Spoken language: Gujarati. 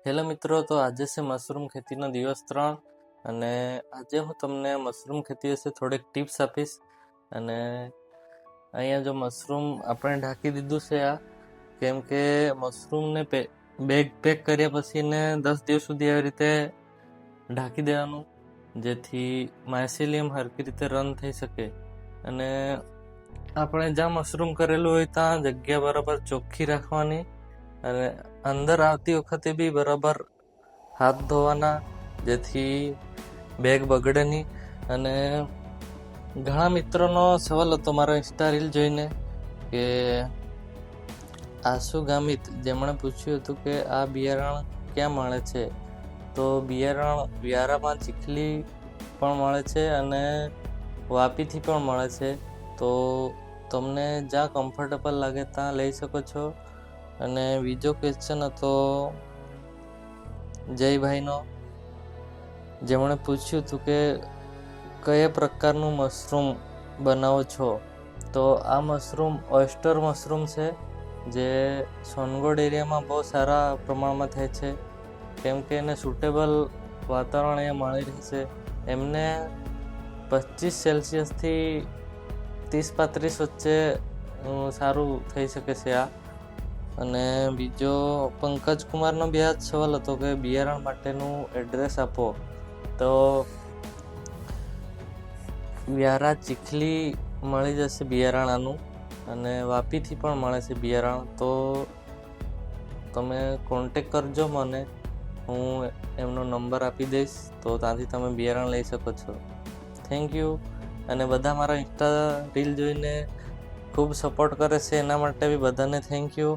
હેલો મિત્રો, તો આજે છે મશરૂમ ખેતીનો દિવસ 3 અને આજે હું તમને મશરૂમ ખેતી વિશે થોડીક ટિપ્સ આપીશ. અને અહીંયા જો મશરૂમ આપણે ઢાંકી દીધું છે કેમ કે મશરૂમને બેગ પેક કર્યા પછી ને 10 દિવસ સુધી આવી રીતે ઢાંકી દેવાનું, જેથી માયસીલિયમ હરખી રીતે રન થઈ શકે. અને આપણે જ્યાં મશરૂમ કરેલું હોય ત્યાં જગ્યા બરાબર ચોખ્ખી રાખવાની અને અંદર આવતી વખતે બી બરાબર હાથ ધોવાના, જેથી બેગ બગડે નહીં. અને ઘણા મિત્રોનો સવાલ હતો મારો ઇન્સ્ટા રીલ જોઈને કે આશુ ગામિત, જેમણે પૂછ્યું હતું કે આ બિયારણ ક્યાં મળે છે. તો બિયારણ વ્યારામાં ચીખલી પણ મળે છે અને વાપીથી પણ મળે છે. તો તમને જ્યાં કમ્ફર્ટેબલ લાગે ત્યાં લઈ શકો છો. અને બીજો ક્વેશ્ચન હતો જયભાઈનો, જેમણે પૂછ્યું હતું કે કયા પ્રકારનું મશરૂમ બનાવો છો. તો આ મશરૂમ ઓયસ્ટર મશરૂમ છે, જે સોનગઢ એરિયામાં બહુ સારા પ્રમાણમાં થાય છે, કેમ કે એને સુટેબલ વાતાવરણ અહીંયા મળી રહે છે. એમને 25 સેલ્સિયસથી 30-35 વચ્ચે સારું થઈ શકે છે આ. અને બીજો પંકજ કુમારનો બી આ જ સવાલ હતો કે બિયારણ માટેનું એડ્રેસ આપો. તો વ્યારા ચીખલી મળી જશે બિયારણ આનું, અને વાપીથી પણ મળે છે બિયારણ. તો તમે કોન્ટેક કરજો મને, હું એમનો નંબર આપી દઈશ, તો ત્યાંથી તમે બિયારણ લઈ શકો છો. Thank you. અને બધા મારા ઇન્સ્ટા રીલ જોઈને ખૂબ સપોર્ટ કરે છે, એના માટે બી બધાને થેન્ક યુ.